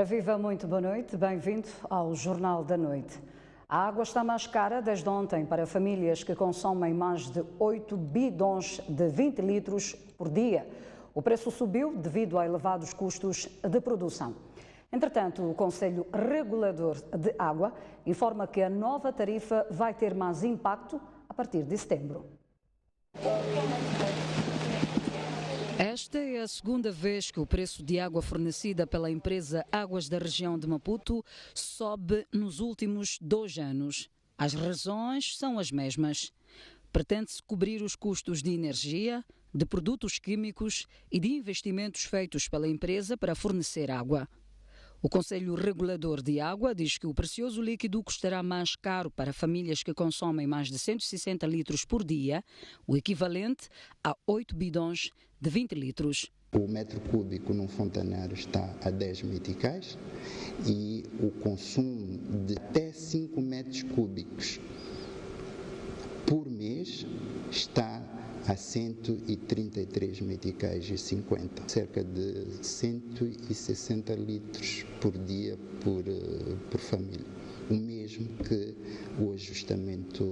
Ora viva, muito boa noite, bem-vindo ao Jornal da Noite. A água está mais cara desde ontem para famílias que consomem mais de 8 bidões de 20 litros por dia. O preço subiu devido a elevados custos de produção. Entretanto, o Conselho Regulador de Água informa que a nova tarifa vai ter mais impacto a partir de setembro. Esta é a segunda vez que o preço de água fornecida pela empresa Águas da Região de Maputo sobe nos últimos 2 anos. As razões são as mesmas. Pretende-se cobrir os custos de energia, de produtos químicos e de investimentos feitos pela empresa para fornecer água. O Conselho Regulador de Água diz que o precioso líquido custará mais caro para famílias que consomem mais de 160 litros por dia, o equivalente a 8 bidões de 20 litros. O metro cúbico num fontaneiro está a 10 meticais e o consumo de até 5 metros cúbicos por mês está a 133 meticais e 50, cerca de 160 litros por dia por família. O mesmo que o ajustamento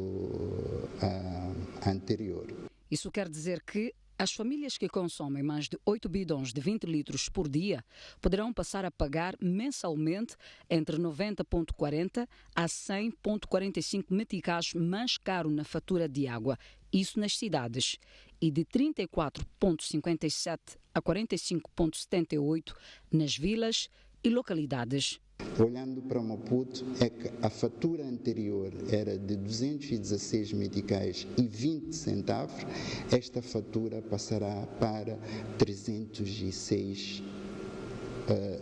anterior. Isso quer dizer que as famílias que consomem mais de 8 bidões de 20 litros por dia poderão passar a pagar mensalmente entre 90,40 a 100,45 meticais mais caro na fatura de água, isso nas cidades, e de 34,57 a 45,78 nas vilas e localidades. Olhando para Maputo, é que a fatura anterior era de 216 meticais e 20 centavos, esta fatura passará para 306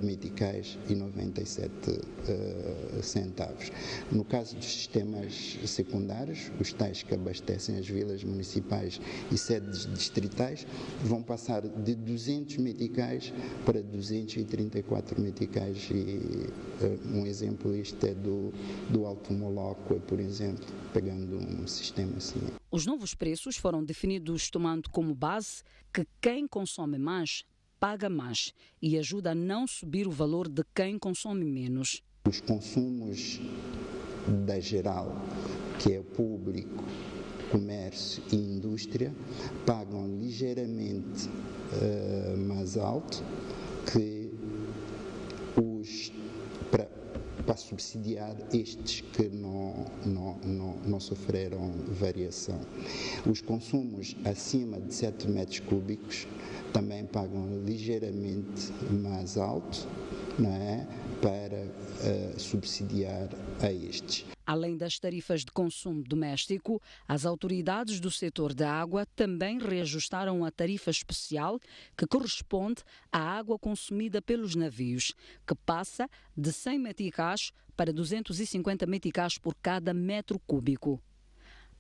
meticais e 97 centavos. No caso dos sistemas secundários, os tais que abastecem as vilas municipais e sedes distritais, vão passar de 200 meticais para 234 meticais e um exemplo isto é do Alto Moloco, por exemplo, pegando um sistema assim. Os novos preços foram definidos tomando como base que quem consome mais paga mais e ajuda a não subir o valor de quem consome menos. Os consumos da geral, que é público, comércio e indústria, pagam ligeiramente mais alto que para subsidiar estes que não sofreram variação. Os consumos acima de 7 metros cúbicos também pagam ligeiramente mais alto, não é, para subsidiar a estes. Além das tarifas de consumo doméstico, as autoridades do setor da água também reajustaram a tarifa especial que corresponde à água consumida pelos navios, que passa de 100 meticais para 250 meticais por cada metro cúbico.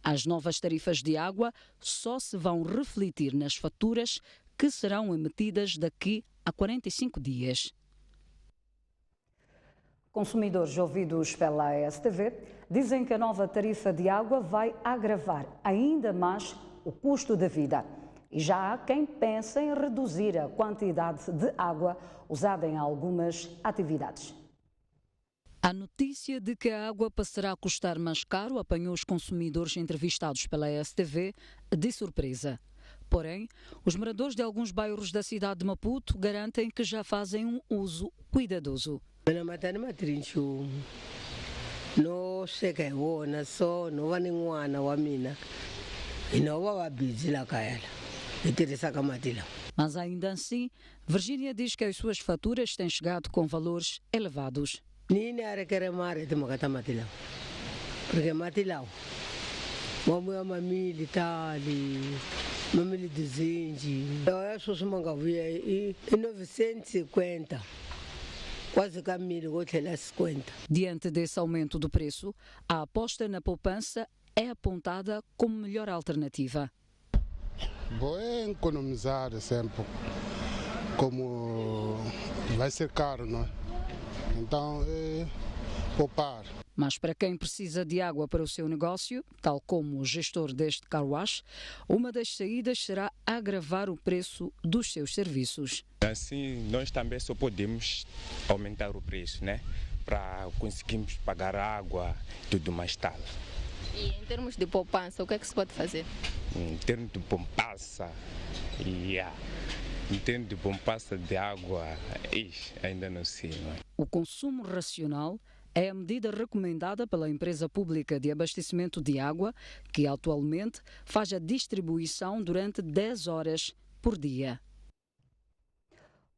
As novas tarifas de água só se vão refletir nas faturas que serão emitidas daqui a 45 dias. Consumidores ouvidos pela STV dizem que a nova tarifa de água vai agravar ainda mais o custo da vida. E já há quem pense em reduzir a quantidade de água usada em algumas atividades. A notícia de que a água passará a custar mais caro apanhou os consumidores entrevistados pela STV de surpresa. Porém, os moradores de alguns bairros da cidade de Maputo garantem que já fazem um uso cuidadoso. Mas ainda assim, Virgínia diz que as suas faturas têm chegado com valores elevados. Quase que 1.050. Diante desse aumento do preço, a aposta na poupança é apontada como melhor alternativa. Vou economizar sempre, como vai ser caro, não é? Então, poupar. Mas para quem precisa de água para o seu negócio, tal como o gestor deste car wash, uma das saídas será agravar o preço dos seus serviços. Assim, nós também só podemos aumentar o preço, né? Para conseguirmos pagar água e tudo mais tal. E em termos de poupança, o que é que se pode fazer? Em termos de poupança, em termos de poupança de água, ainda não sei. Não é? O consumo racional é a medida recomendada pela empresa pública de abastecimento de água, que atualmente faz a distribuição durante 10 horas por dia.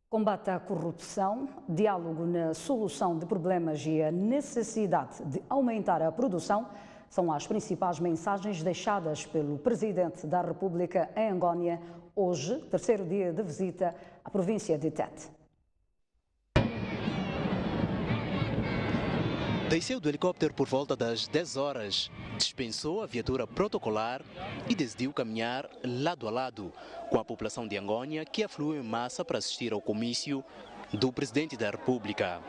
Combate à corrupção, diálogo na solução de problemas e a necessidade de aumentar a produção são as principais mensagens deixadas pelo Presidente da República em Angônia, hoje, terceiro dia de visita à província de Tete. Desceu do helicóptero por volta das 10 horas, dispensou a viatura protocolar e decidiu caminhar lado a lado com a população de Angônia, que afluiu em massa para assistir ao comício do Presidente da República.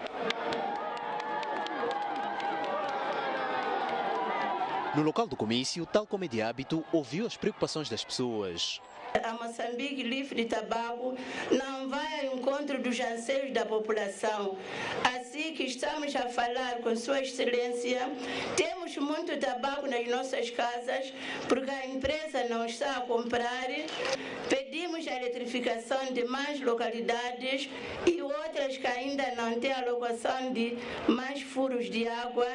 No local do comício, tal como é de hábito, ouviu as preocupações das pessoas. A Moçambique livre de tabaco não vai ao encontro dos anseios da população. Assim que estamos a falar com Sua Excelência, temos muito tabaco nas nossas casas, porque a empresa não está a comprar. Pedimos a eletrificação de mais localidades e outras que ainda não têm alocação de mais furos de água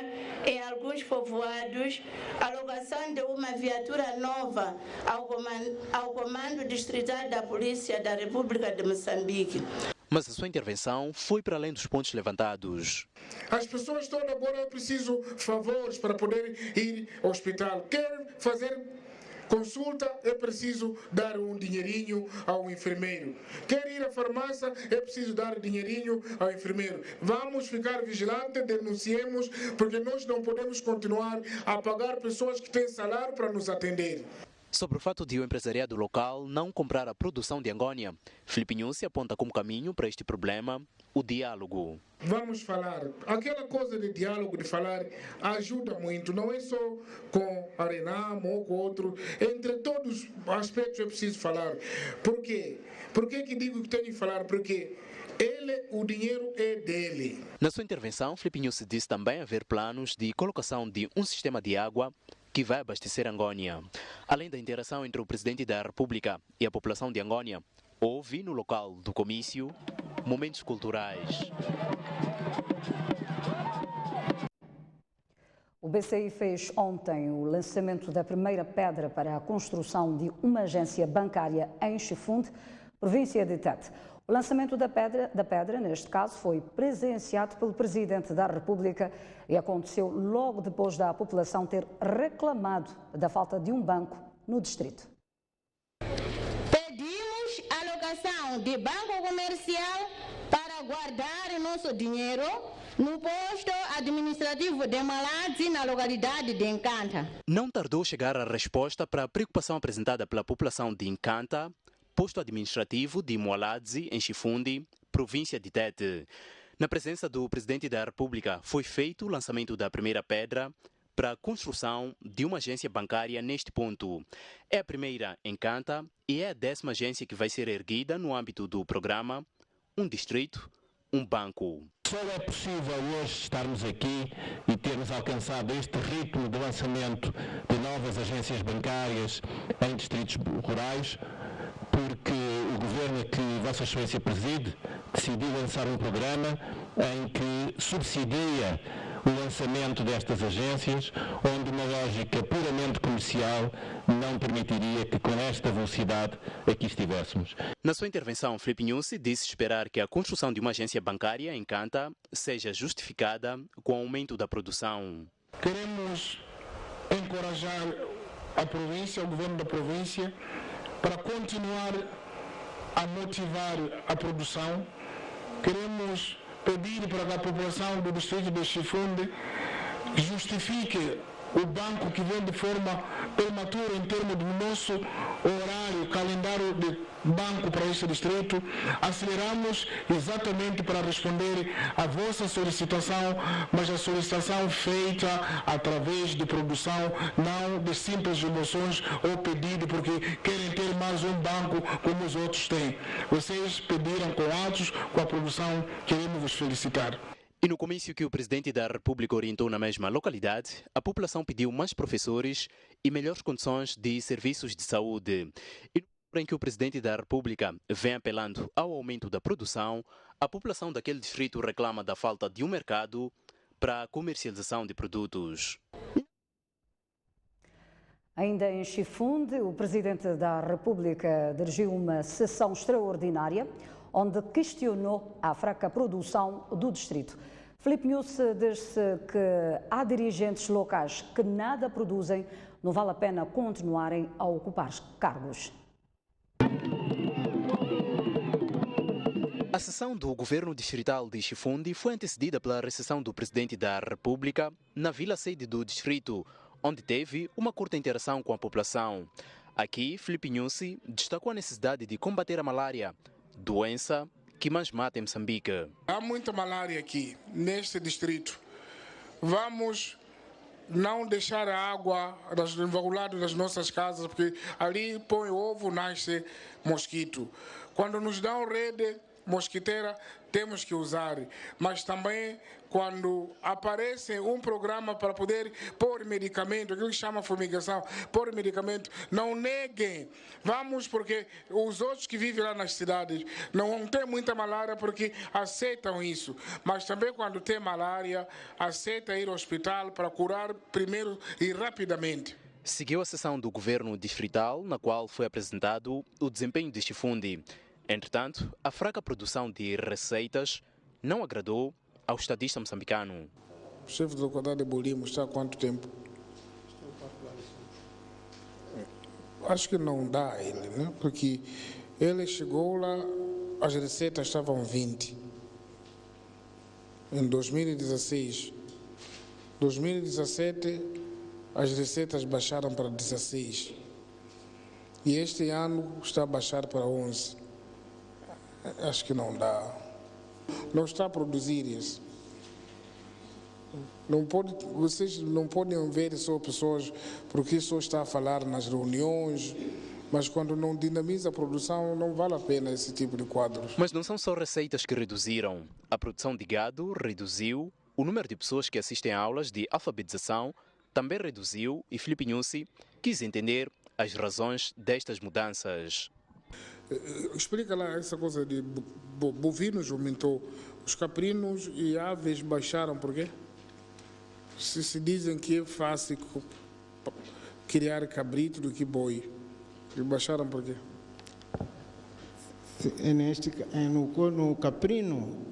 em alguns povoados, alocação de uma viatura nova ao comando distrital da Polícia da República de Moçambique. Mas a sua intervenção foi para além dos pontos levantados. As pessoas estão agora, é preciso favores para poder ir ao hospital. Quer fazer consulta, é preciso dar um dinheirinho ao enfermeiro. Quer ir à farmácia, é preciso dar dinheirinho ao enfermeiro. Vamos ficar vigilantes, denunciemos, porque nós não podemos continuar a pagar pessoas que têm salário para nos atender. Sobre o fato de o empresariado local não comprar a produção de Angônia, Filipe Nhusi aponta como caminho para este problema o diálogo. Vamos falar. Aquela coisa de diálogo, de falar, ajuda muito. Não é só com a Renamo ou com outro. Entre todos os aspectos é preciso falar. Por quê? Por que digo que tenho que falar? Porque o dinheiro é dele. Na sua intervenção, Filipe Nhusi disse também haver planos de colocação de um sistema de água que vai abastecer Angônia. Além da interação entre o Presidente da República e a população de Angônia, houve no local do comício momentos culturais. O BCI fez ontem o lançamento da primeira pedra para a construção de uma agência bancária em Chifunde, província de Tete. O lançamento da pedra, neste caso, foi presenciado pelo Presidente da República e aconteceu logo depois da população ter reclamado da falta de um banco no distrito. Pedimos alocação de banco comercial para guardar o nosso dinheiro no posto administrativo de Maladzi, na localidade de Encanta. Não tardou chegar a resposta para a preocupação apresentada pela população de Encanta, posto administrativo de Moaladzi, em Chifunde, província de Tete. Na presença do Presidente da República, foi feito o lançamento da primeira pedra para a construção de uma agência bancária neste ponto. É a primeira em Encanta e é a 10ª agência que vai ser erguida no âmbito do programa Um Distrito, um Banco. Só é possível hoje estarmos aqui e termos alcançado este ritmo de lançamento de novas agências bancárias em distritos rurais, porque o governo que Vossa Excelência preside decidiu lançar um programa em que subsidia o lançamento destas agências, onde uma lógica puramente comercial não permitiria que com esta velocidade aqui estivéssemos. Na sua intervenção, Filipe Nhusi disse esperar que a construção de uma agência bancária em Encanta seja justificada com o aumento da produção. Queremos encorajar a província, o governo da província, para continuar a motivar a produção. Queremos pedir para que a população do distrito de Chifunde justifique o banco que vem de forma prematura em termos do nosso horário, calendário de banco para este distrito. Aceleramos exatamente para responder à vossa solicitação, mas a solicitação feita através de produção, não de simples emoções ou pedido porque querem ter mais um banco como os outros têm. Vocês pediram com atos, com a produção, queremos vos felicitar. E no comício que o Presidente da República orientou na mesma localidade, a população pediu mais professores e melhores condições de serviços de saúde. E em que o Presidente da República vem apelando ao aumento da produção, a população daquele distrito reclama da falta de um mercado para a comercialização de produtos. Ainda em Chifunde, o Presidente da República dirigiu uma sessão extraordinária onde questionou a fraca produção do distrito. Filipe Nunes disse que há dirigentes locais que nada produzem, não vale a pena continuarem a ocupar cargos. A sessão do governo distrital de Chifunde foi antecedida pela recepção do Presidente da República na vila-sede do distrito, onde teve uma curta interação com a população. Aqui, Filipe Nunes destacou a necessidade de combater a malária, doença que mais mata em Moçambique. Há muita malária aqui, neste distrito. Vamos não deixar a água ao lado das nossas casas, porque ali põe ovo, nasce mosquito. Quando nos dão rede mosquiteira, temos que usar, mas também quando aparece um programa para poder pôr medicamento, aquilo que chama fumigação, pôr medicamento, não neguem. Vamos, porque os outros que vivem lá nas cidades não têm muita malária porque aceitam isso, mas também quando tem malária, aceita ir ao hospital para curar primeiro e rapidamente. Seguiu a sessão do governo distrital, na qual foi apresentado o desempenho de Chifunde. Entretanto, a fraca produção de receitas não agradou ao estadista moçambicano. O chefe da localidade de Bolimo está há quanto tempo? Acho que não dá a ele, né? Porque ele chegou lá, as receitas estavam 20. Em 2016. 2017, as receitas baixaram para 16. E este ano está a baixar para 11. Acho que não dá. Não está a produzir isso. Vocês não podem ver só pessoas porque só está a falar nas reuniões, mas quando não dinamiza a produção, não vale a pena esse tipo de quadros. Mas não são só receitas que reduziram. A produção de gado reduziu, o número de pessoas que assistem a aulas de alfabetização também reduziu e Filipe Nunes quis entender as razões destas mudanças. Explica lá essa coisa de bovinos aumentou, os caprinos e aves baixaram, por quê? Se dizem que é fácil criar cabrito do que boi, e baixaram por quê? No caprino,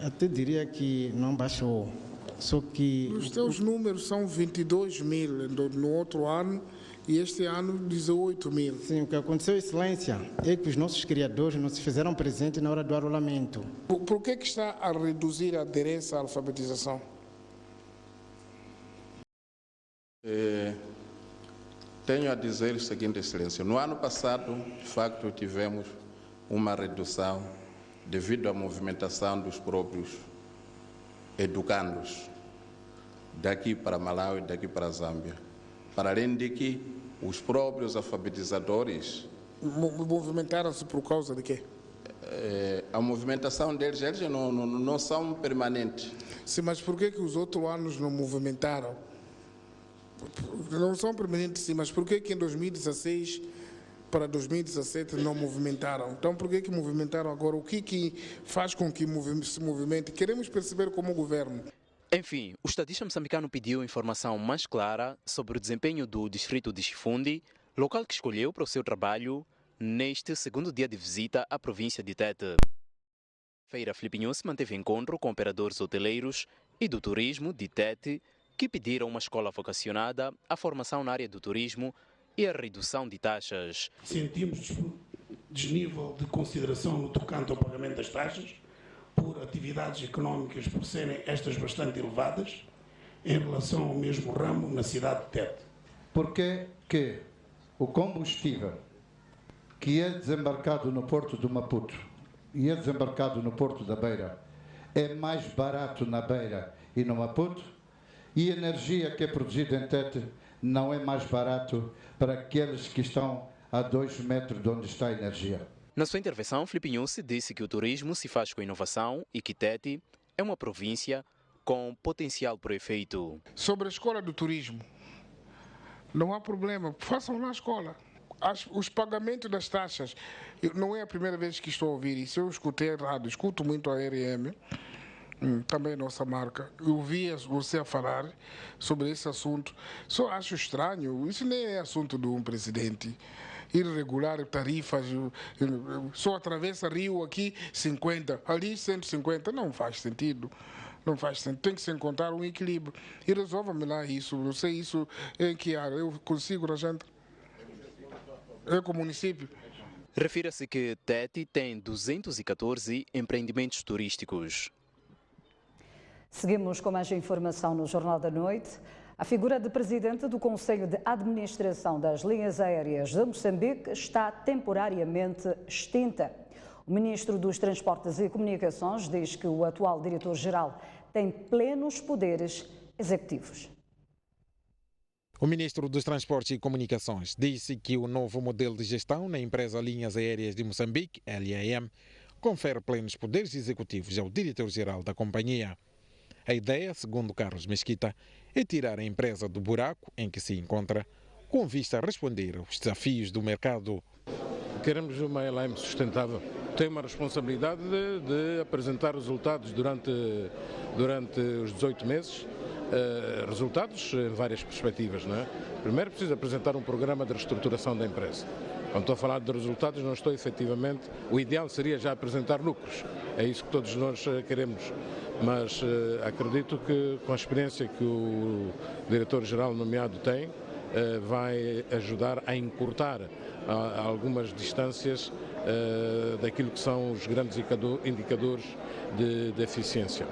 até diria que não baixou, só que... Os teus números são 22 mil no outro ano, e este ano 18 mil. Sim, o que aconteceu, Excelência, é que os nossos criadores não se fizeram presentes na hora do arrolamento. Por que está a reduzir a aderência à alfabetização? Tenho a dizer o seguinte, Excelência. No ano passado, de facto, tivemos uma redução devido à movimentação dos próprios educandos daqui para Malawi e daqui para Zâmbia. Para além de que os próprios alfabetizadores... Movimentaram-se por causa de quê? A movimentação deles, eles não são permanentes. Sim, mas por que os outros anos não movimentaram? Não são permanentes, sim, mas por que em 2016 para 2017 não movimentaram? Então por que movimentaram agora? O que faz com que se movimente? Queremos perceber como governo. Enfim, o estadista moçambicano pediu informação mais clara sobre o desempenho do distrito de Chifunde, local que escolheu para o seu trabalho neste segundo dia de visita à província de Tete. Feira Filipe Nunes manteve encontro com operadores hoteleiros e do turismo de Tete, que pediram uma escola vocacionada à formação na área do turismo e a redução de taxas. Sentimos desnível de consideração no tocante ao pagamento das taxas, por atividades económicas por serem estas bastante elevadas. em relação ao mesmo ramo na cidade de Tete. Porque que o combustível que é desembarcado no Porto do Maputo e é desembarcado no Porto da Beira é mais barato na Beira e no Maputo, e a energia que é produzida em Tete não é mais barato para aqueles que estão a 2 metros de onde está a energia. Na sua intervenção, Filipe Nhusi disse que o turismo se faz com inovação e que Tete é uma província com potencial para o efeito. Sobre a escola do turismo, não há problema, façam lá a escola. Os pagamentos das taxas, não é a primeira vez que estou a ouvir isso, eu escutei errado, escuto muito a RM, também a nossa marca. Eu ouvi você a falar sobre esse assunto, só acho estranho, isso nem é assunto de um presidente. Ir regular tarifas, só atravessa Rio aqui 50, ali 150, não faz sentido. Não faz sentido, tem que se encontrar um equilíbrio. E resolva-me lá isso, não sei isso em que área, eu consigo, Rajanta? Eu como município. Refira-se que Tete tem 214 empreendimentos turísticos. Seguimos com mais informação no Jornal da Noite. A figura de presidente do Conselho de Administração das Linhas Aéreas de Moçambique está temporariamente extinta. O ministro dos Transportes e Comunicações diz que o atual diretor-geral tem plenos poderes executivos. O ministro dos Transportes e Comunicações disse que o novo modelo de gestão na empresa Linhas Aéreas de Moçambique, LAM, confere plenos poderes executivos ao diretor-geral da companhia. A ideia, segundo Carlos Mesquita, é tirar a empresa do buraco em que se encontra, com vista a responder aos desafios do mercado. Queremos uma LAM sustentável. Tem uma responsabilidade de apresentar resultados durante os 18 meses. Resultados em várias perspectivas, não é? Primeiro precisa apresentar um programa de reestruturação da empresa. Quando estou a falar de resultados, não estou efetivamente... O ideal seria já apresentar lucros. É isso que todos nós queremos. Mas acredito que com a experiência que o diretor-geral nomeado tem, vai ajudar a encurtar algumas distâncias daquilo que são os grandes indicadores de eficiência.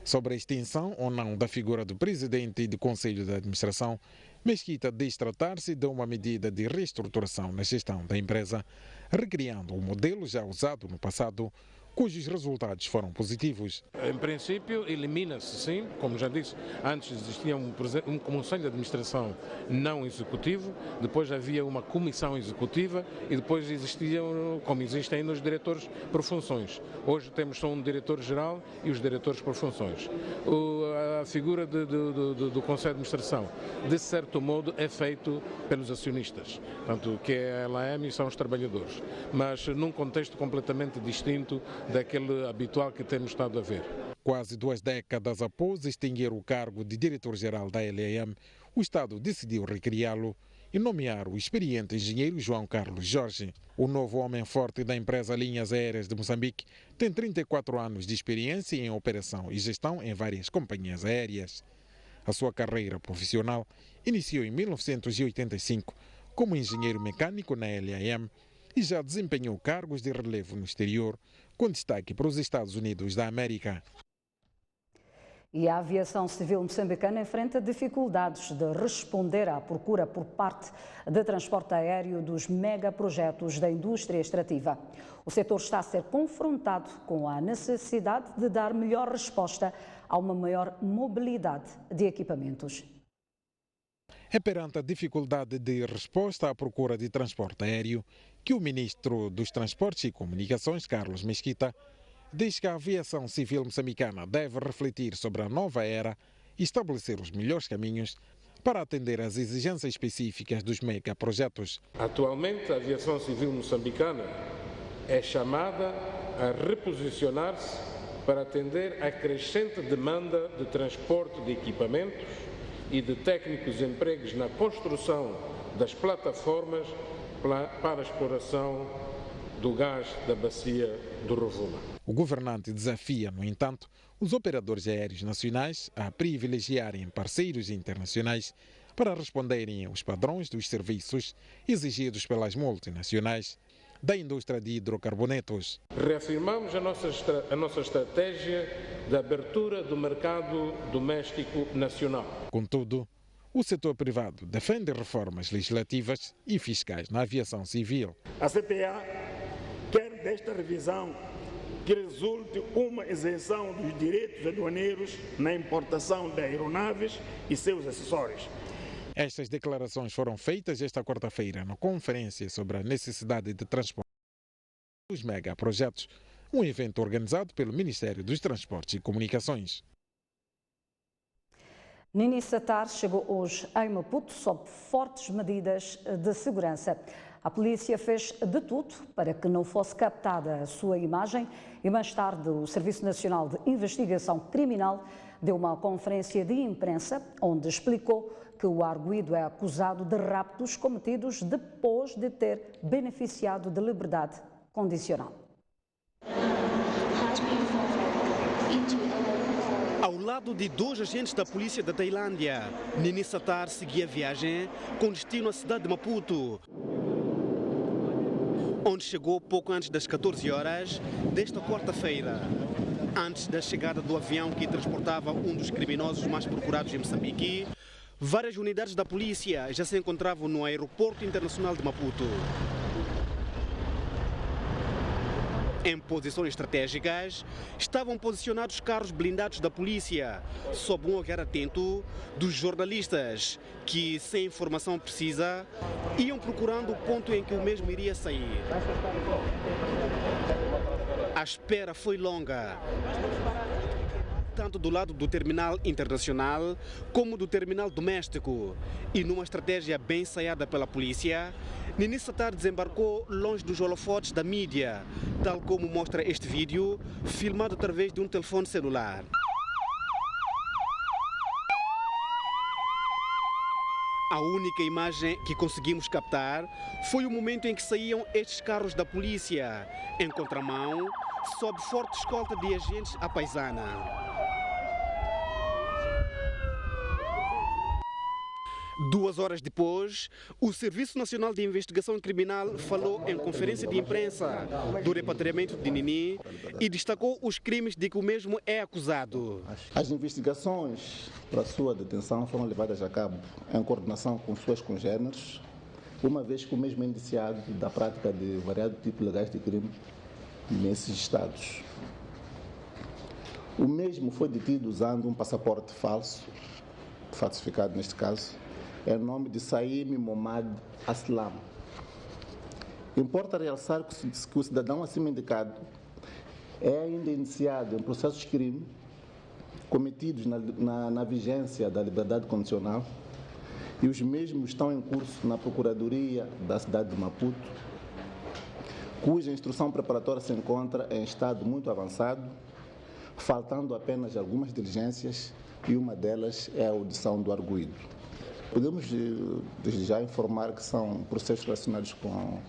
Sobre a extinção ou não da figura do presidente do Conselho de Administração, Mesquita diz tratar-se de uma medida de reestruturação na gestão da empresa, recriando um modelo já usado no passado, cujos resultados foram positivos. Em princípio, elimina-se, sim, como já disse, antes existia um conselho de administração não executivo, depois havia uma comissão executiva e depois existiam, como existem nos diretores por funções. Hoje temos só um diretor-geral e os diretores por funções. A figura do conselho de administração, de certo modo, é feito pelos acionistas, portanto, que é a LAM e são os trabalhadores, mas num contexto completamente distinto daquele habitual que temos estado a ver. Quase 2 décadas após extinguir o cargo de diretor-geral da LAM, o Estado decidiu recriá-lo e nomear o experiente engenheiro João Carlos Jorge. O novo homem forte da empresa Linhas Aéreas de Moçambique tem 34 anos de experiência em operação e gestão em várias companhias aéreas. A sua carreira profissional iniciou em 1985 como engenheiro mecânico na LAM e já desempenhou cargos de relevo no exterior, com destaque para os Estados Unidos da América. E a aviação civil moçambicana enfrenta dificuldades de responder à procura por parte de transporte aéreo dos megaprojetos da indústria extrativa. O setor está a ser confrontado com a necessidade de dar melhor resposta a uma maior mobilidade de equipamentos. É perante a dificuldade de resposta à procura de transporte aéreo que o ministro dos Transportes e Comunicações, Carlos Mesquita, diz que a aviação civil moçambicana deve refletir sobre a nova era e estabelecer os melhores caminhos para atender às exigências específicas dos megaprojetos. Atualmente, a aviação civil moçambicana é chamada a reposicionar-se para atender à crescente demanda de transporte de equipamentos e de técnicos empregos na construção das plataformas para a exploração do gás da bacia do Rovuma. O governante desafia, no entanto, os operadores aéreos nacionais a privilegiarem parceiros internacionais para responderem aos padrões dos serviços exigidos pelas multinacionais da indústria de hidrocarbonetos. Reafirmamos a nossa estratégia da abertura do mercado doméstico nacional. Contudo, o setor privado defende reformas legislativas e fiscais na aviação civil. A CTA quer desta revisão que resulte uma isenção dos direitos aduaneiros na importação de aeronaves e seus acessórios. Estas declarações foram feitas esta quarta-feira na conferência sobre a necessidade de transporte dos megaprojetos, um evento organizado pelo Ministério dos Transportes e Comunicações. Nini Satar chegou hoje em Maputo sob fortes medidas de segurança. A polícia fez de tudo para que não fosse captada a sua imagem e mais tarde o Serviço Nacional de Investigação Criminal deu uma conferência de imprensa onde explicou que o arguido é acusado de raptos cometidos depois de ter beneficiado de liberdade condicional. Ao lado de 2 agentes da polícia da Tailândia, Nini Satar seguia a viagem com destino à cidade de Maputo, onde chegou pouco antes das 14 horas desta quarta-feira, antes da chegada do avião que transportava um dos criminosos mais procurados em Moçambique. Várias unidades da polícia já se encontravam no Aeroporto Internacional de Maputo. Em posições estratégicas, estavam posicionados carros blindados da polícia, sob um olhar atento dos jornalistas, que, sem informação precisa, iam procurando o ponto em que o mesmo iria sair. A espera foi longa, tanto do lado do terminal internacional como do terminal doméstico, e numa estratégia bem ensaiada pela polícia, Nini Satar desembarcou longe dos holofotes da mídia, tal como mostra este vídeo, filmado através de um telefone celular. A única imagem que conseguimos captar foi o momento em que saíam estes carros da polícia, em contramão, sob forte escolta de agentes à paisana. 2 horas depois, o Serviço Nacional de Investigação Criminal falou em conferência de imprensa do repatriamento de Nini e destacou os crimes de que o mesmo é acusado. As investigações para a sua detenção foram levadas a cabo em coordenação com seus congêneres, uma vez que o mesmo é indiciado da prática de variados tipos legais de crime nesses estados. O mesmo foi detido usando um passaporte falso, falsificado neste caso, em nome de Saim Momad Aslam. Importa realçar que o cidadão acima indicado é ainda iniciado em processos de crime cometidos na vigência da liberdade condicional e os mesmos estão em curso na Procuradoria da cidade de Maputo, cuja instrução preparatória se encontra em estado muito avançado, faltando apenas algumas diligências e uma delas é a audição do arguido. Podemos desde já informar que são processos relacionados com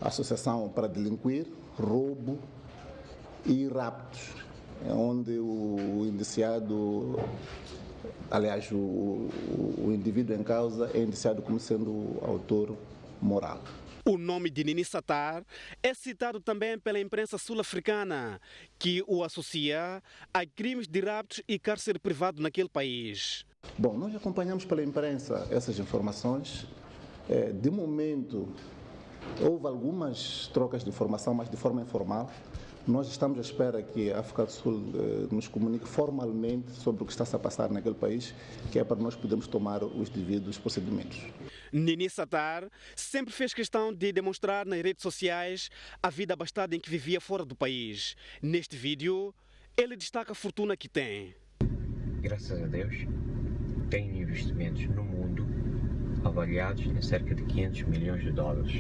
associação para delinquir, roubo e raptos, onde o indiciado, aliás, o indivíduo em causa é indiciado como sendo o autor moral. O nome de Nini Satar é citado também pela imprensa sul-africana, que o associa a crimes de raptos e cárcere privado naquele país. Bom, nós acompanhamos pela imprensa essas informações. De momento, houve algumas trocas de informação, mas de forma informal. Nós estamos à espera que a África do Sul nos comunique formalmente sobre o que está a passar naquele país, que é para nós podermos tomar os devidos procedimentos. Nini Satar sempre fez questão de demonstrar nas redes sociais a vida abastada em que vivia fora do país. Neste vídeo, ele destaca a fortuna que tem. Graças a Deus, tenho investimentos no mundo avaliados em cerca de 500 milhões de dólares.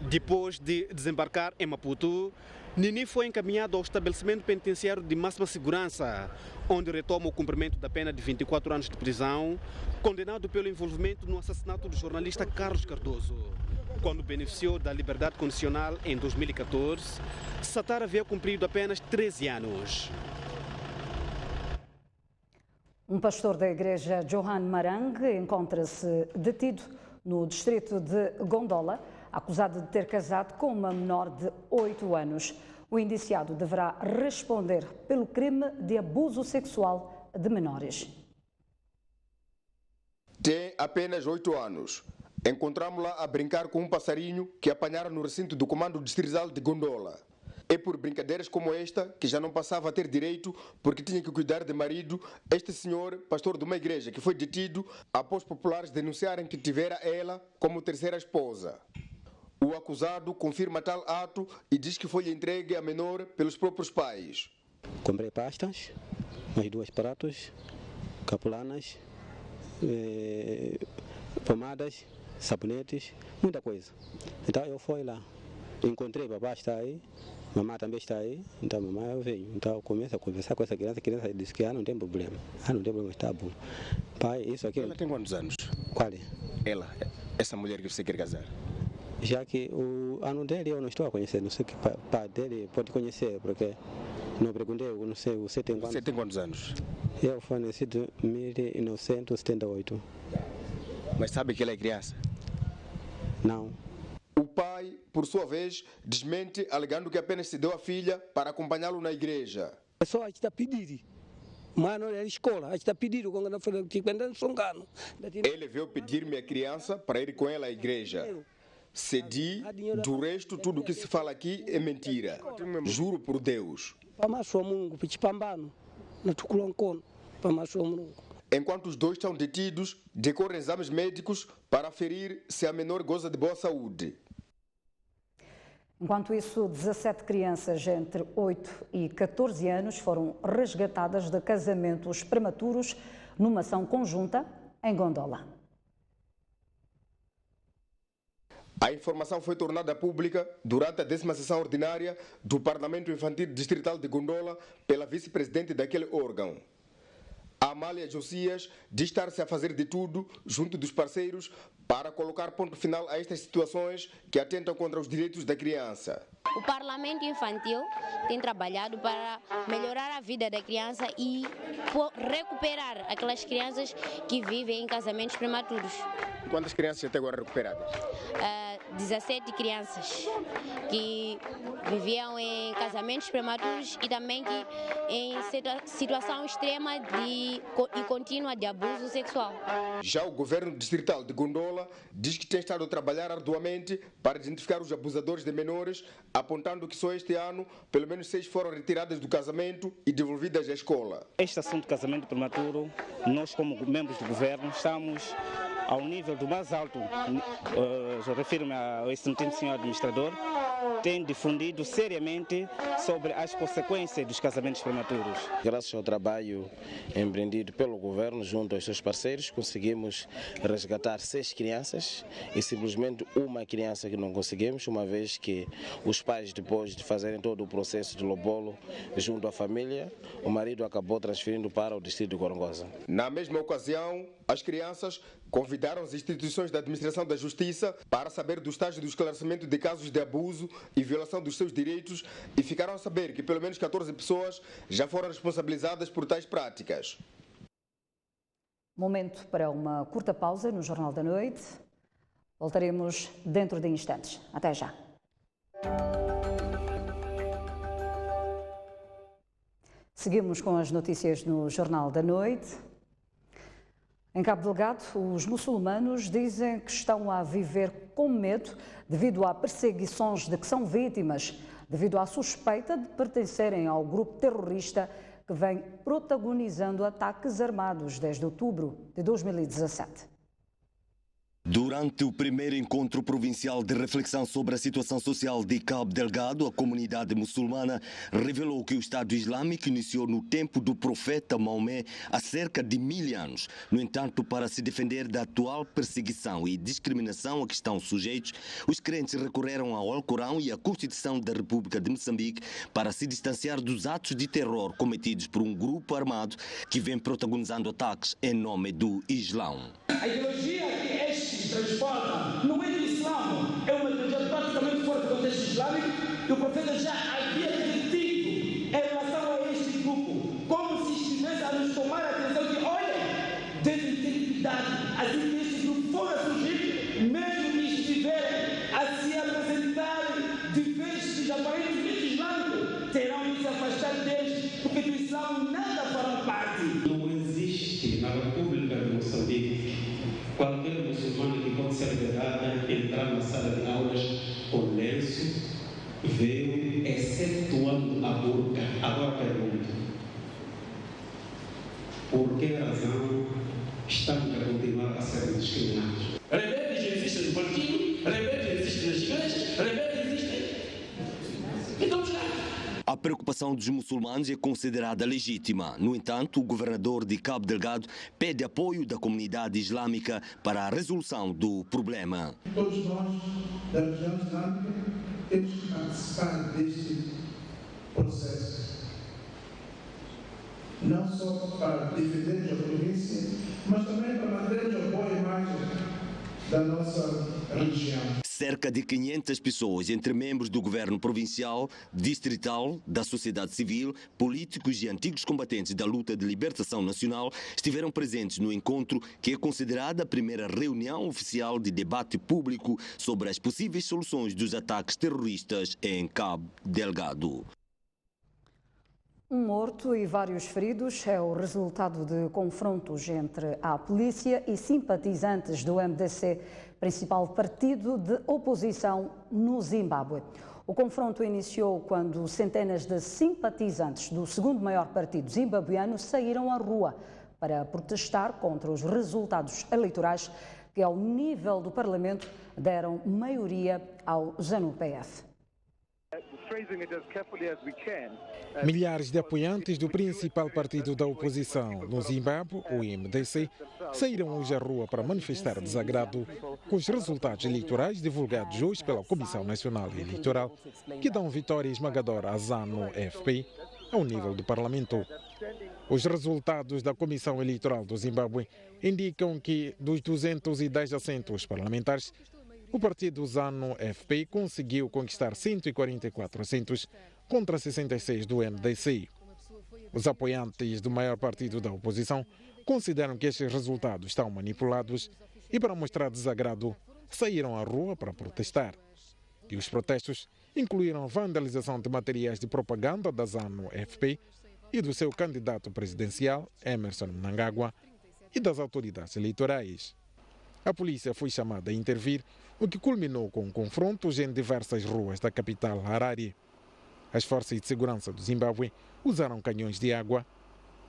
Depois de desembarcar em Maputo, Nini foi encaminhado ao estabelecimento penitenciário de máxima segurança, onde retoma o cumprimento da pena de 24 anos de prisão, condenado pelo envolvimento no assassinato do jornalista Carlos Cardoso. Quando beneficiou da liberdade condicional em 2014, Satar havia cumprido apenas 13 anos. Um pastor da igreja Johan Marang encontra-se detido no distrito de Gondola, acusado de ter casado com uma menor de 8 anos. O indiciado deverá responder pelo crime de abuso sexual de menores. Tem apenas 8 anos. Encontramos-la a brincar com um passarinho que apanharam no recinto do Comando Distrital de Gondola. É por brincadeiras como esta, que já não passava a ter direito porque tinha que cuidar de marido, este senhor, pastor de uma igreja, que foi detido após populares denunciarem que tivera ela como terceira esposa. O acusado confirma tal ato e diz que foi entregue a menor pelos próprios pais. Comprei pastas, mais 2 pratos, capulanas, pomadas, sabonetes, muita coisa. Então eu fui lá, encontrei, papai está aí, mamãe também está aí, então mamãe eu venho. Então eu começo a conversar com essa criança, a criança disse que não tem problema. Não tem problema, está bom. Pai, isso aqui... Ela tem quantos anos? Qual é? Ela, essa mulher que você quer casar. Já que o ano dele eu não estou a conhecer, não sei que pai dele pode conhecer, porque não perguntei, eu não sei, você tem quantos? Você tem quantos anos? Eu fui nascido em 1978. Mas sabe que ela é criança? Não. O pai, por sua vez, desmente, alegando que apenas se deu a filha para acompanhá-lo na igreja. É só a gente está pedindo. Mas não é escola, a gente está pedindo quando não foi songano. Ele veio pedir-me a criança para ir com ela à igreja. Cedi, do resto, tudo o que se fala aqui é mentira. Juro por Deus. Enquanto os dois estão detidos, decorrem exames médicos para aferir se a menor goza de boa saúde. Enquanto isso, 17 crianças entre 8 e 14 anos foram resgatadas de casamentos prematuros numa ação conjunta em Gondola. A informação foi tornada pública durante a 10ª sessão ordinária do Parlamento Infantil Distrital de Gondola pela vice-presidente daquele órgão. A Amália Josias diz estar-se a fazer de tudo, junto dos parceiros, para colocar ponto final a estas situações que atentam contra os direitos da criança. O Parlamento Infantil tem trabalhado para melhorar a vida da criança e recuperar aquelas crianças que vivem em casamentos prematuros. Quantas crianças até agora recuperadas? 17 crianças que viviam em casamentos prematuros e também que em situação extrema e contínua de abuso sexual. Já o governo distrital de Gondola diz que tem estado a trabalhar arduamente para identificar os abusadores de menores, apontando que só este ano pelo menos 6 foram retiradas do casamento e devolvidas à escola. Este assunto de casamento prematuro, nós como membros do governo estamos ao nível do mais alto, eu refiro-me a esse senhor administrador, tem difundido seriamente sobre as consequências dos casamentos prematuros. Graças ao trabalho empreendido pelo governo junto aos seus parceiros, conseguimos resgatar 6 crianças e simplesmente uma criança que não conseguimos, uma vez que os pais, depois de fazerem todo o processo de lobolo junto à família, o marido acabou transferindo para o distrito de Gorongosa. Na mesma ocasião, as crianças convidaram as instituições da administração da justiça para saber do estágio do esclarecimento de casos de abuso e violação dos seus direitos e ficaram a saber que pelo menos 14 pessoas já foram responsabilizadas por tais práticas. Momento para uma curta pausa no Jornal da Noite. Voltaremos dentro de instantes. Até já. Seguimos com as notícias no Jornal da Noite. Em Cabo Delgado, os muçulmanos dizem que estão a viver com medo devido a perseguições de que são vítimas, devido à suspeita de pertencerem ao grupo terrorista que vem protagonizando ataques armados desde outubro de 2017. Durante o primeiro encontro provincial de reflexão sobre a situação social de Cabo Delgado, a comunidade muçulmana revelou que o Estado Islâmico iniciou no tempo do profeta Maomé há cerca de 1000 anos. No entanto, para se defender da atual perseguição e discriminação a que estão sujeitos, os crentes recorreram ao Alcorão e à Constituição da República de Moçambique para se distanciar dos atos de terror cometidos por um grupo armado que vem protagonizando ataques em nome do Islão. A ideologia que estes transformam no meio do Islã é uma ideologia praticamente fora do contexto islâmico e o profeta já havia advertido em relação a este grupo, como se estivesse a nos tomar a atenção que, olha, devem ter cuidado, assim que este grupo for a surgir, mesmo que estiverem a se apresentar de vestes aparentemente islâmicos, Agora pergunto, por que razão estamos a continuar a ser discriminados? Rebeldes existem no partido, rebeldes existem nas igrejas, rebeldes existem. Então, a preocupação dos muçulmanos é considerada legítima. No entanto, o governador de Cabo Delgado pede apoio da comunidade islâmica para a resolução do problema. Todos nós, da região islâmica, temos que participar deste processo. Não só para defendermos a província, mas também para mantermos a boa imagem da nossa religião. Cerca de 500 pessoas, entre membros do governo provincial, distrital, da sociedade civil, políticos e antigos combatentes da luta de libertação nacional, estiveram presentes no encontro que é considerada a primeira reunião oficial de debate público sobre as possíveis soluções dos ataques terroristas em Cabo Delgado. Um morto e vários feridos é o resultado de confrontos entre a polícia e simpatizantes do MDC, principal partido de oposição no Zimbábue. O confronto iniciou quando centenas de simpatizantes do segundo maior partido zimbabueano saíram à rua para protestar contra os resultados eleitorais que, ao nível do Parlamento, deram maioria ao ZANU-PF. Milhares de apoiantes do principal partido da oposição no Zimbábue, o MDC, saíram hoje à rua para manifestar desagrado com os resultados eleitorais divulgados hoje pela Comissão Nacional Eleitoral, que dão vitória esmagadora à ZANU-FP ao nível do Parlamento. Os resultados da Comissão Eleitoral do Zimbábue indicam que, dos 210 assentos parlamentares, o partido ZANU-FP conseguiu conquistar 144 assentos contra 66 do MDC. Os apoiantes do maior partido da oposição consideram que estes resultados estão manipulados e, para mostrar desagrado, saíram à rua para protestar. E os protestos incluíram a vandalização de materiais de propaganda da ZANU-FP e do seu candidato presidencial, Emmerson Mnangagwa, e das autoridades eleitorais. A polícia foi chamada a intervir, o que culminou com confrontos em diversas ruas da capital Harare. As forças de segurança do Zimbábue usaram canhões de água,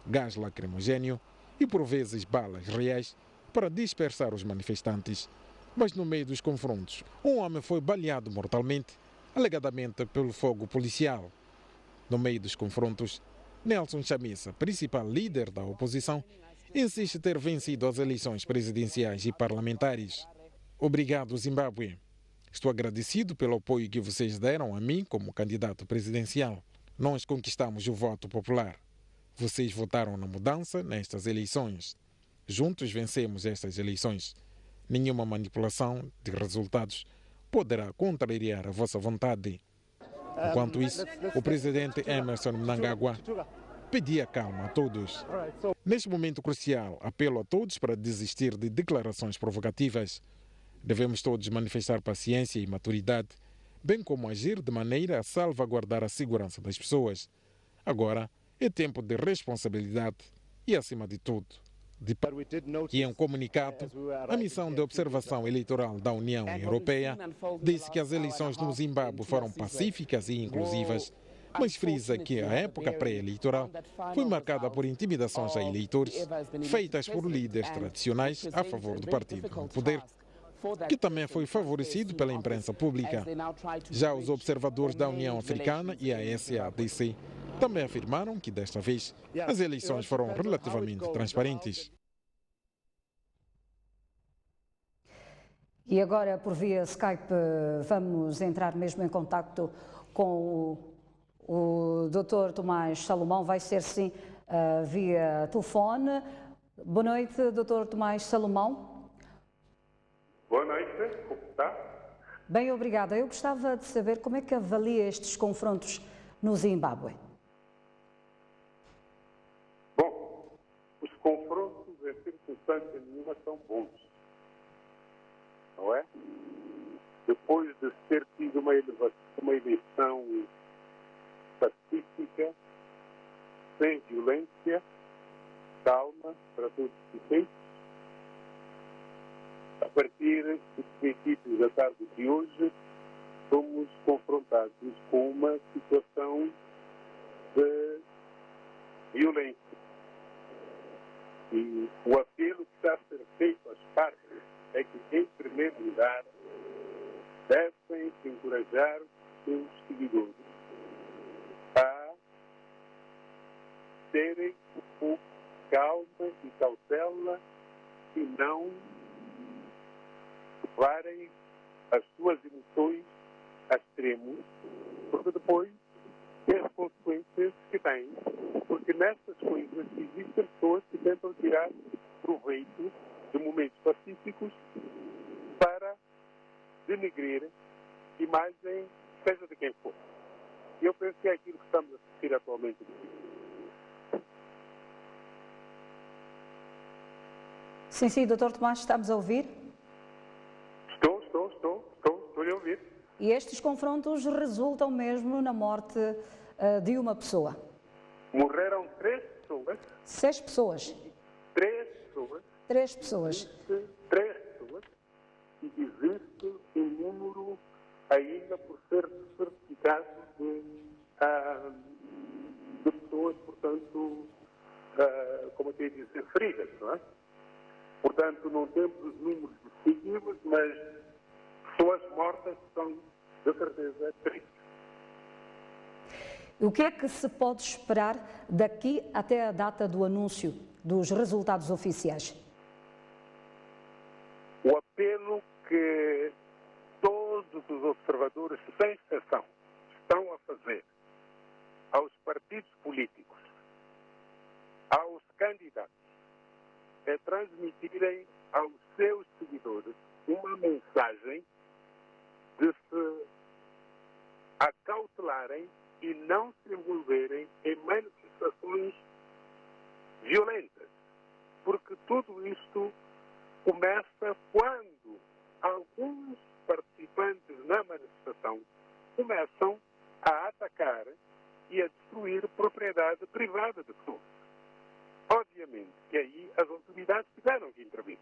gás lacrimogéneo e, por vezes, balas reais para dispersar os manifestantes. Mas, no meio dos confrontos, um homem foi baleado mortalmente, alegadamente pelo fogo policial. No meio dos confrontos, Nelson Chamisa, principal líder da oposição, insiste ter vencido as eleições presidenciais e parlamentares. Obrigado, Zimbábue. Estou agradecido pelo apoio que vocês deram a mim como candidato presidencial. Nós conquistamos o voto popular. Vocês votaram na mudança nestas eleições. Juntos vencemos estas eleições. Nenhuma manipulação de resultados poderá contrariar a vossa vontade. Enquanto isso, o presidente Emmerson Mnangagwa pedia calma a todos. Neste momento crucial, apelo a todos para desistir de declarações provocativas. Devemos todos manifestar paciência e maturidade, bem como agir de maneira a salvaguardar a segurança das pessoas. Agora é tempo de responsabilidade e, acima de tudo, de paz. E em um comunicado, a missão de observação eleitoral da União Europeia disse que as eleições no Zimbábue foram pacíficas e inclusivas, mas frisa que a época pré-eleitoral foi marcada por intimidações a eleitores feitas por líderes tradicionais a favor do partido no poder, que também foi favorecido pela imprensa pública. Já os observadores da União Africana e a SADC também afirmaram que, desta vez, as eleições foram relativamente transparentes. E agora, por via Skype, vamos entrar mesmo em contacto com o Dr. Tomás Salomão. Vai ser, sim, via telefone. Boa noite, Dr. Tomás Salomão. Boa noite, como está? Bem, obrigada. Eu gostava de saber como é que avalia estes confrontos no Zimbábue. Bom, os confrontos em circunstância nenhuma são bons, não é? Depois de ter tido uma eleição pacífica, sem violência, calma para todos os efeitos, a partir dos princípios da tarde de hoje, somos confrontados com uma situação de violência. E o apelo que está a ser feito às partes é que, em primeiro lugar, devem encorajar os seus seguidores a terem um pouco de calma e cautela e não levarem as suas emoções a extremos, porque depois tem as consequências que têm. Porque nessas coisas existem pessoas que tentam tirar proveito de momentos pacíficos para denegrir a imagem, seja de quem for. E eu penso que é aquilo que estamos a assistir atualmente. Sim, Dr. Tomás, estamos a ouvir? Estou a ouvir. E estes confrontos resultam mesmo na morte de uma pessoa. Morreram 3 pessoas. 6 pessoas. 3 pessoas. 3 pessoas. 3 pessoas. E existe um número ainda por ser certificado de pessoas, portanto, como eu tenho de dizer, feridas, não é? Portanto, não temos os números definitivos, mas pessoas mortas são, de certeza, tristes. O que é que se pode esperar daqui até a data do anúncio dos resultados oficiais? O apelo que todos os observadores, sem exceção, estão a fazer aos partidos políticos, aos candidatos, é transmitirem aos seus seguidores uma mensagem de se acautelarem e não se envolverem em manifestações violentas. Porque tudo isto começa quando alguns participantes na manifestação começam a atacar e a destruir propriedade privada de pessoas. Obviamente que aí as autoridades tiveram que intervir.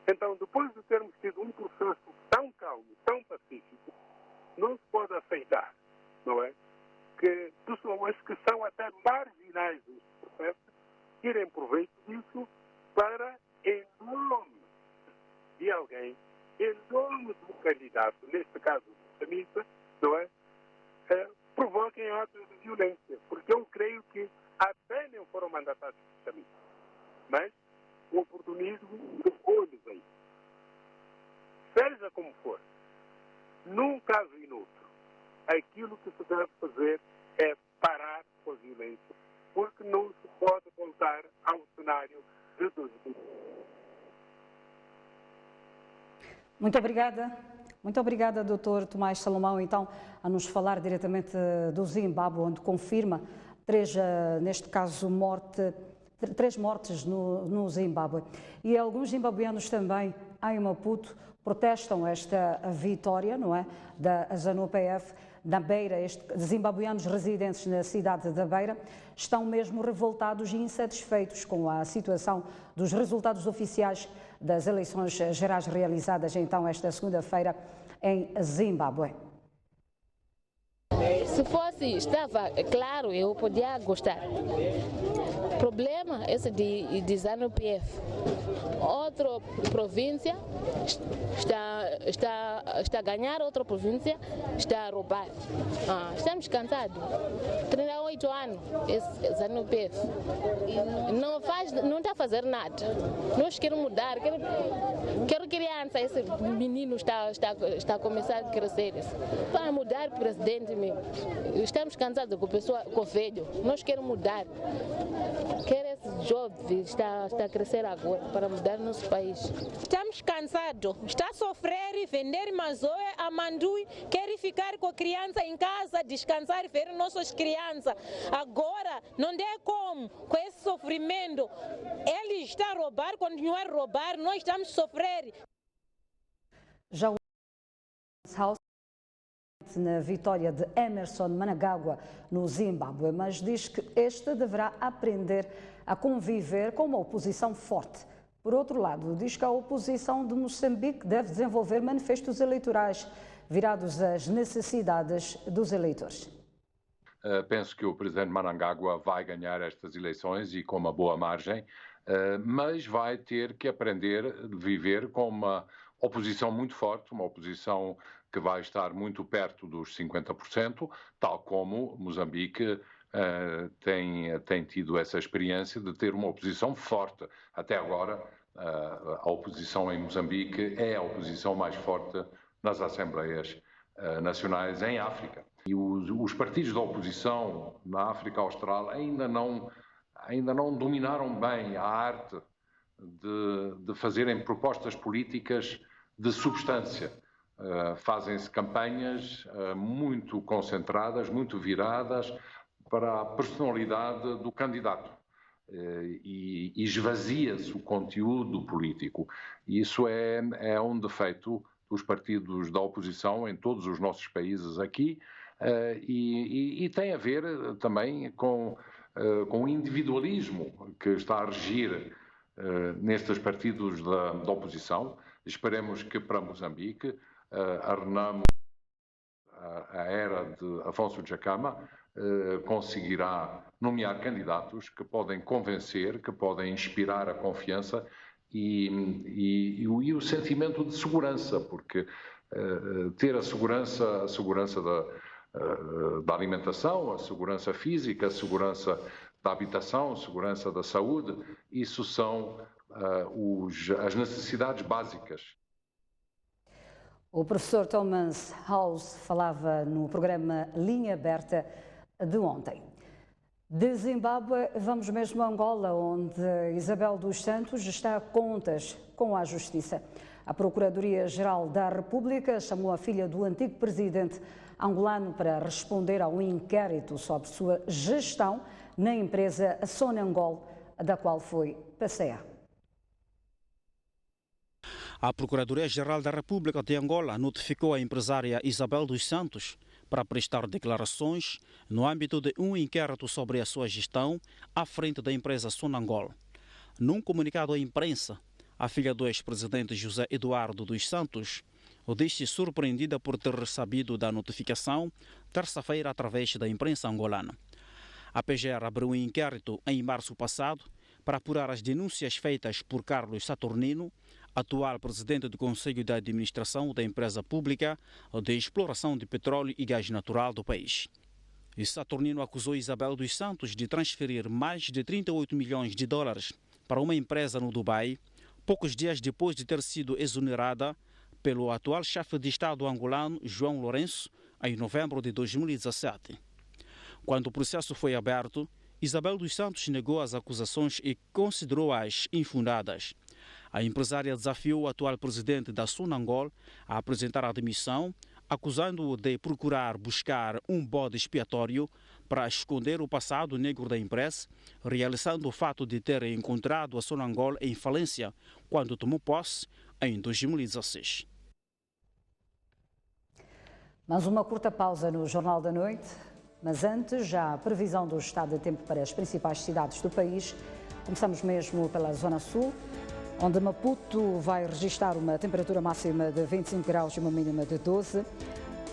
Então, depois de termos tido um processo tão calmo, tão pacífico, não se pode aceitar, não é? Que pessoas que são até marginais deste processo tirem proveito disso para, em nome de alguém, em nome do candidato, neste caso do extremista, não é? Provoquem atos de violência. Porque eu creio que até nem foram mandatados por extremistas. Mas o oportunismo levou-lhes aí. Seja como for, num caso e no outro, aquilo que se deve fazer é parar com a violência, porque não se pode voltar ao cenário de 2020. Muito obrigada, Dr. Tomás Salomão, então, a nos falar diretamente do Zimbábue, onde confirma neste caso, 3 mortes no Zimbábue. E alguns zimbabueanos também, em Maputo, protestam esta vitória, não é, da ZANU-PF na Beira. Zimbabueanos residentes na cidade da Beira estão mesmo revoltados e insatisfeitos com a situação dos resultados oficiais das eleições gerais realizadas então esta segunda-feira em Zimbábue. Se fosse, estava claro, eu podia gostar. O problema é esse de ZANU-PF. Outra província está a ganhar, outra província está a roubar. Estamos cansados. 38 anos, esse ZANU-PF. Não está a fazer nada. Nós queremos mudar. Quero criança, esse menino está a começar a crescer. Para mudar o presidente mesmo. Estamos cansados com o velho. Nós queremos mudar. Quer esse jovem está a crescer agora para mudar nosso país. Estamos cansados. Está a sofrer e vender mazoe, amandui, quer ficar com a criança em casa, descansar e ver nossas crianças. Agora não tem como, com esse sofrimento. Ele está a roubar, continuar a roubar, nós estamos a sofrer. Já o House na vitória de Emmerson Mnangagwa no Zimbábue, mas diz que este deverá aprender a conviver com uma oposição forte. Por outro lado, diz que a oposição de Moçambique deve desenvolver manifestos eleitorais virados às necessidades dos eleitores. Penso que o presidente Mnangagwa vai ganhar estas eleições e com uma boa margem, mas vai ter que aprender a viver com uma oposição muito forte, uma oposição que vai estar muito perto dos 50%, tal como Moçambique tem tido essa experiência de ter uma oposição forte. Até agora, a oposição em Moçambique é a oposição mais forte nas Assembleias Nacionais em África. E os partidos da oposição na África Austral ainda não dominaram bem a arte de fazerem propostas políticas de substância. Fazem-se campanhas muito concentradas, muito viradas para a personalidade do candidato. E esvazia-se o conteúdo político. Isso é um defeito dos partidos da oposição em todos os nossos países aqui, e tem a ver também com o individualismo que está a regir nestes partidos da oposição. Esperemos que para Moçambique a Renamo, a era de Afonso Dhlakama, conseguirá nomear candidatos que podem convencer, que podem inspirar a confiança e o sentimento de segurança, porque ter a segurança da alimentação, a segurança física, a segurança da habitação, a segurança da saúde, isso são as necessidades básicas. O professor Thomas House falava no programa Linha Aberta de ontem. De Zimbábue, vamos mesmo a Angola, onde Isabel dos Santos está a contas com a Justiça. A Procuradoria-Geral da República chamou a filha do antigo presidente angolano para responder ao inquérito sobre sua gestão na empresa Sonangol, da qual foi PCA. A Procuradoria-Geral da República de Angola notificou a empresária Isabel dos Santos para prestar declarações no âmbito de um inquérito sobre a sua gestão à frente da empresa Sonangol. Num comunicado à imprensa, a filha do ex-presidente José Eduardo dos Santos disse surpreendida por ter recebido da notificação terça-feira através da imprensa angolana. A PGR abriu um inquérito em março passado para apurar as denúncias feitas por Carlos Saturnino, atual presidente do Conselho de Administração da empresa pública de exploração de petróleo e gás natural do país. E Saturnino acusou Isabel dos Santos de transferir mais de 38 milhões de dólares para uma empresa no Dubai, poucos dias depois de ter sido exonerada pelo atual chefe de Estado angolano, João Lourenço, em novembro de 2017. Quando o processo foi aberto, Isabel dos Santos negou as acusações e considerou-as infundadas. A empresária desafiou o atual presidente da Sonangol a apresentar a admissão, acusando-o de procurar buscar um bode expiatório para esconder o passado negro da empresa, realizando o fato de ter encontrado a Sonangol em falência quando tomou posse em 2016. Mais uma curta pausa no Jornal da Noite, mas antes já a previsão do estado de tempo para as principais cidades do país. Começamos mesmo pela Zona Sul, onde Maputo vai registrar uma temperatura máxima de 25 graus e uma mínima de 12.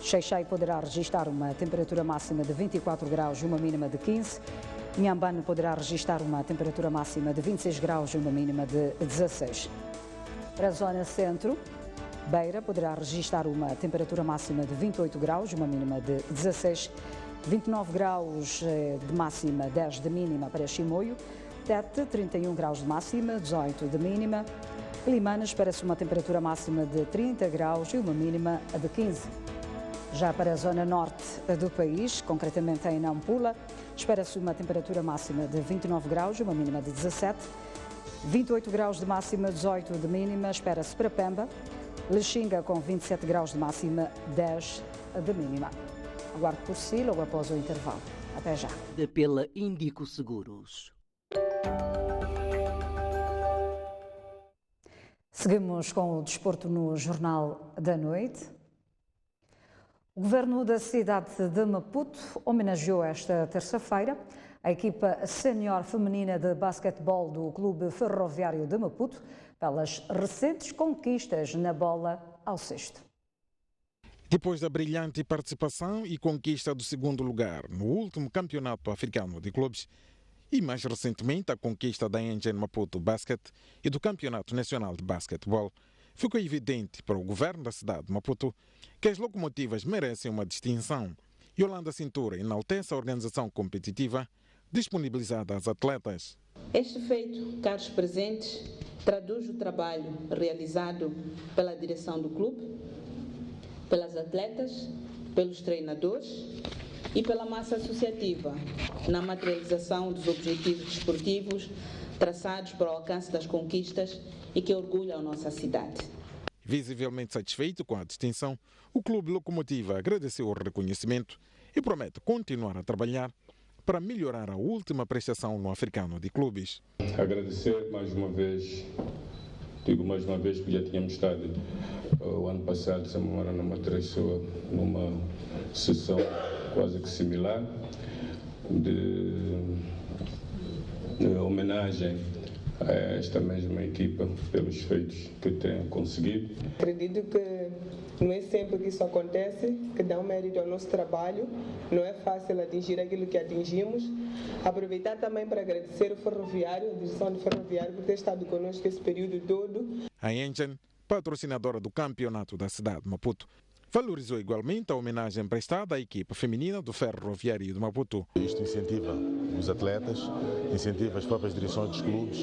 Xai-Xai poderá registrar uma temperatura máxima de 24 graus e uma mínima de 15. Inhambane poderá registrar uma temperatura máxima de 26 graus e uma mínima de 16. Para a Zona Centro, Beira poderá registrar uma temperatura máxima de 28 graus e uma mínima de 16. 29 graus de máxima, 10 de mínima para Chimoio. Tete, 31 graus de máxima, 18 de mínima. Limana espera-se uma temperatura máxima de 30 graus e uma mínima de 15. Já para a zona norte do país, concretamente em Nampula, espera-se uma temperatura máxima de 29 graus e uma mínima de 17. 28 graus de máxima, 18 de mínima, espera-se para Pemba. Lexinga com 27 graus de máxima, 10 de mínima. Aguardo por si logo após o intervalo. Até já. Pela Índico Seguros. Seguimos com o desporto no Jornal da Noite. O governo da cidade de Maputo homenageou esta terça-feira a equipa sénior feminina de basquetebol do Clube Ferroviário de Maputo pelas recentes conquistas na bola ao cesto. Depois da brilhante participação e conquista do segundo lugar no último campeonato africano de clubes e mais recentemente a conquista da Engen Maputo Basket e do Campeonato Nacional de Basquetebol, ficou evidente para o governo da cidade de Maputo que as locomotivas merecem uma distinção. Yolanda Cintura enaltece a organização competitiva disponibilizada às atletas. Este feito, caros presentes, traduz o trabalho realizado pela direção do clube, pelas atletas, pelos treinadores e pela massa associativa na materialização dos objetivos desportivos traçados para o alcance das conquistas e que orgulham a nossa cidade. Visivelmente satisfeito com a distinção, o Clube Locomotiva agradeceu o reconhecimento e promete continuar a trabalhar para melhorar a última prestação no Africano de Clubes. Agradecer mais uma vez, digo mais uma vez que já tínhamos estado o ano passado, essa memória não me atrasou, numa sessão quase que similar de homenagem a esta mesma equipa pelos feitos que tem conseguido. Acredito que não é sempre que isso acontece, que dá um mérito ao nosso trabalho, não é fácil atingir aquilo que atingimos. Aproveitar também para agradecer o Ferroviário, a direção do Ferroviário, por ter estado conosco esse período todo. A Engen, patrocinadora do campeonato da cidade de Maputo, valorizou igualmente a homenagem prestada à equipa feminina do Ferroviário de Maputo. Isto incentiva os atletas, incentiva as próprias direções dos clubes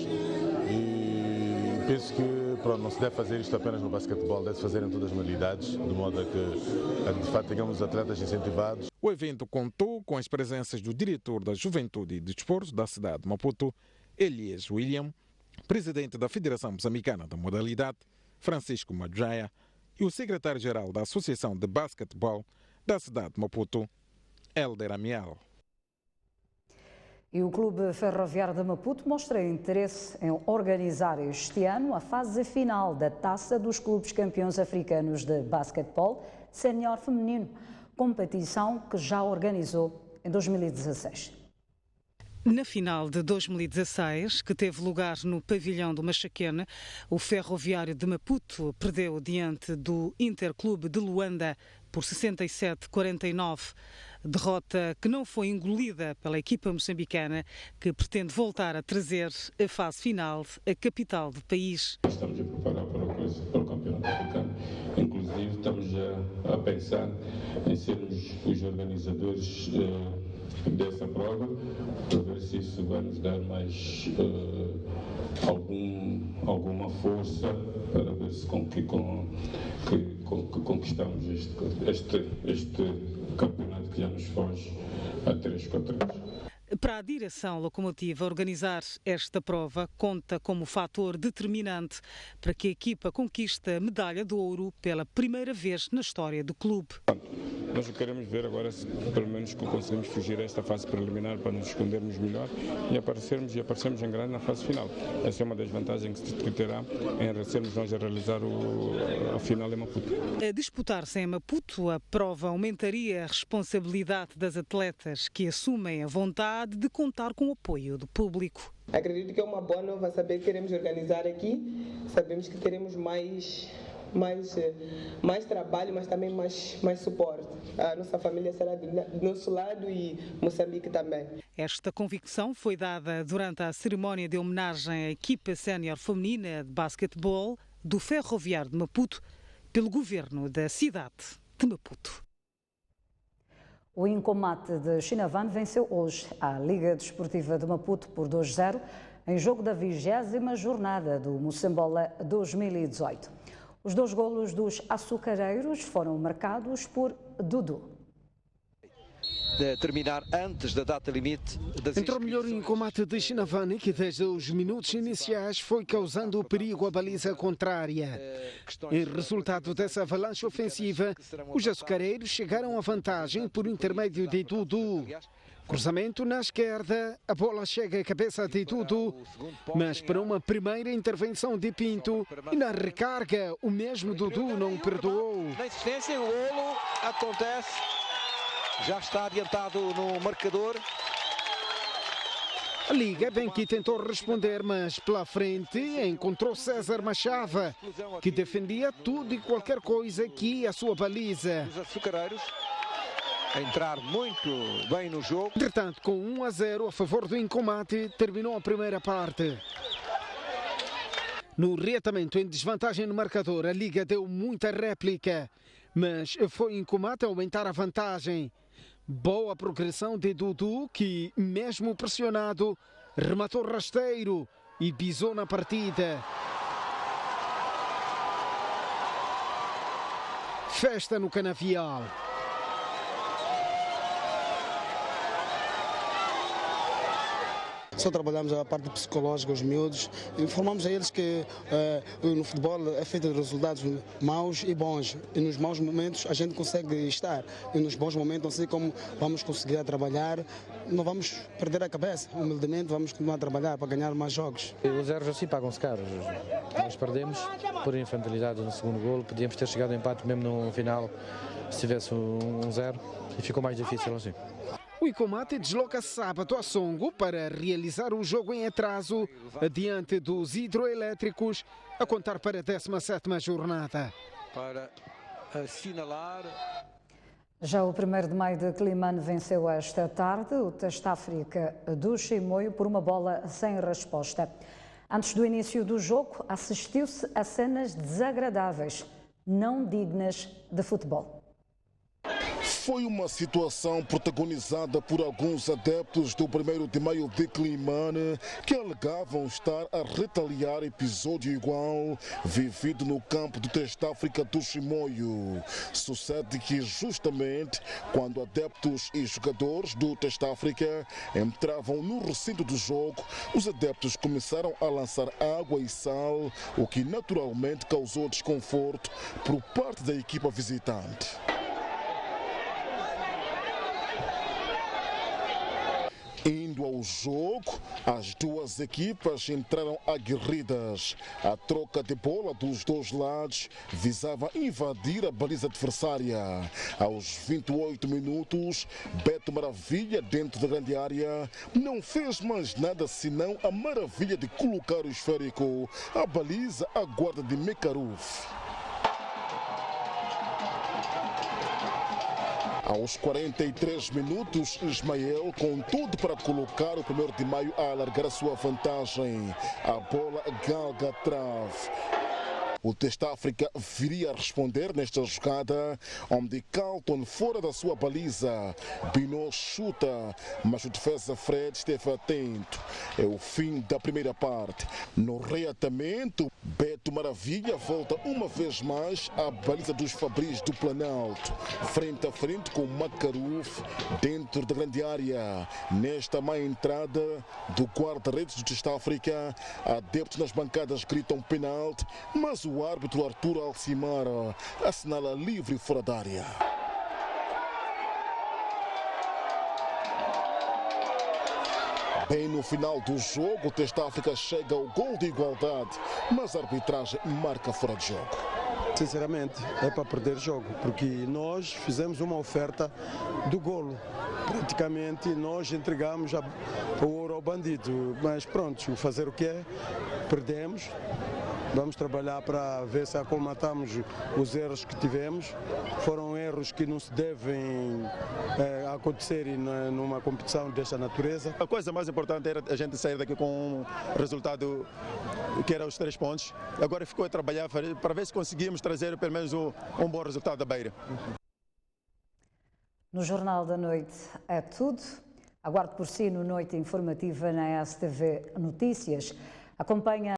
e penso que não se deve fazer isto apenas no basquetebol, deve-se fazer em todas as modalidades, de modo a que de fato tenhamos os atletas incentivados. O evento contou com as presenças do diretor da Juventude e Desporto da cidade de Maputo, Elias William, presidente da Federação Moçambicana da modalidade, Francisco Madjaya, e o secretário-geral da Associação de Basquetebol da cidade de Maputo, Helder Amial. E o Clube Ferroviário de Maputo mostra interesse em organizar este ano a fase final da Taça dos Clubes Campeões Africanos de Basquetebol Sénior Feminino, competição que já organizou em 2016. Na final de 2016, que teve lugar no pavilhão do Machaquene, o Ferroviário de Maputo perdeu diante do Interclube de Luanda por 67-49. Derrota que não foi engolida pela equipa moçambicana, que pretende voltar a trazer a fase final à capital do país. Estamos a preparar para o Campeonato Africano. Inclusive, estamos a pensar em sermos os organizadores dessa prova, para ver se isso vai nos dar mais alguma força para ver se conquistamos este campeonato que já nos foge a 3-4 anos. Para a direção locomotiva, organizar esta prova conta como fator determinante para que a equipa conquiste a medalha de ouro pela primeira vez na história do clube. Nós queremos ver agora se pelo menos conseguimos fugir a esta fase preliminar para nos escondermos melhor e aparecermos em grande na fase final. Essa é uma das vantagens que terá em sermos nós a realizar a final em Maputo. A disputar-se em Maputo, a prova aumentaria a responsabilidade das atletas que assumem a vontade de contar com o apoio do público. Acredito que é uma boa nova saber que queremos organizar aqui. Sabemos que teremos mais trabalho, mas também mais suporte. A nossa família será do nosso lado e Moçambique também. Esta convicção foi dada durante a cerimónia de homenagem à equipa sénior feminina de basquetebol do Ferroviário de Maputo pelo governo da cidade de Maputo. O Incomate de Chinavan venceu hoje a Liga Desportiva de Maputo por 2-0 em jogo da 20ª jornada do Moçambola 2018. Os 2 golos dos açucareiros foram marcados por Dudu. De terminar antes da data limite das entrou melhor em combate de Chinavani, que desde os minutos iniciais foi causando perigo à baliza contrária. Em resultado dessa avalanche ofensiva, os açucareiros chegaram à vantagem por intermédio de Dudu. Cruzamento na esquerda, a bola chega à cabeça de Dudu, mas para uma primeira intervenção de Pinto, e na recarga o mesmo Dudu não perdoou. Na insistência, o golo acontece, já está adiantado no marcador. A Liga bem que tentou responder, mas pela frente encontrou César Machava, que defendia tudo e qualquer coisa que ia à sua baliza. Os açucareiros a entrar muito bem no jogo. Entretanto, com 1-0 a favor do Incomate, terminou a primeira parte. No reatamento em desvantagem no marcador, a Liga deu muita réplica, mas foi Incomate a aumentar a vantagem. Boa progressão de Dudu, que, mesmo pressionado, rematou rasteiro e pisou na partida. Festa no Canavial. Só trabalhamos a parte psicológica, os miúdos, informamos a eles que no futebol é feito de resultados maus e bons, e nos maus momentos a gente consegue estar, e nos bons momentos não sei como vamos conseguir trabalhar, não vamos perder a cabeça, humildemente vamos continuar a trabalhar para ganhar mais jogos. Os erros assim pagam-se caros, nós perdemos por infantilidade no segundo golo, podíamos ter chegado ao empate mesmo no final se tivesse 1-0 e ficou mais difícil assim. O Incomate desloca sábado a Songo para realizar o jogo em atraso diante dos hidroelétricos, a contar para a 17ª jornada. Para assinalar... Já o 1º de Maio de Climane venceu esta tarde o Teste África do Chimoio por uma bola sem resposta. Antes do início do jogo, assistiu-se a cenas desagradáveis, não dignas de futebol. Foi uma situação protagonizada por alguns adeptos do 1º de Maio de Climane que alegavam estar a retaliar episódio igual vivido no campo do Teste África do Chimoio. Sucede que justamente quando adeptos e jogadores do Teste África entravam no recinto do jogo, os adeptos começaram a lançar água e sal, o que naturalmente causou desconforto por parte da equipa visitante. Indo ao jogo, as duas equipas entraram aguerridas. A troca de bola dos dois lados visava invadir a baliza adversária. Aos 28 minutos, Beto Maravilha, dentro da grande área, não fez mais nada senão a maravilha de colocar o esférico à baliza à guarda de Mekaruf. Aos 43 minutos, Ismael com tudo para colocar o 1º de Maio a alargar a sua vantagem. A bola galga a trave. O Teste África viria a responder nesta jogada, onde Carlton, fora da sua baliza, Binot chuta, mas o defesa Fred esteve atento. É o fim da primeira parte. No reatamento, Beto Maravilha volta uma vez mais à baliza dos Fabris do Planalto, frente a frente com Makaruf, dentro da grande área. Nesta má entrada do guarda-redes do Teste África, adeptos nas bancadas gritam penalti, mas o árbitro Arthur Alcimara assinala livre fora da área. Bem no final do jogo, o Teste África chega ao gol de igualdade, mas a arbitragem marca fora de jogo. Sinceramente, é para perder jogo, porque nós fizemos uma oferta do golo. Praticamente nós entregamos o ouro ao bandido, mas pronto, fazer o que é, perdemos. Vamos trabalhar para ver se acolmatamos os erros que tivemos. Foram erros que não se devem acontecer numa competição desta natureza. A coisa mais importante era a gente sair daqui com um resultado que era os 3 pontos. Agora ficou a trabalhar para ver se conseguimos trazer pelo menos um bom resultado da Beira. No Jornal da Noite é tudo. Aguardo por si no Noite Informativa na STV Notícias. Acompanha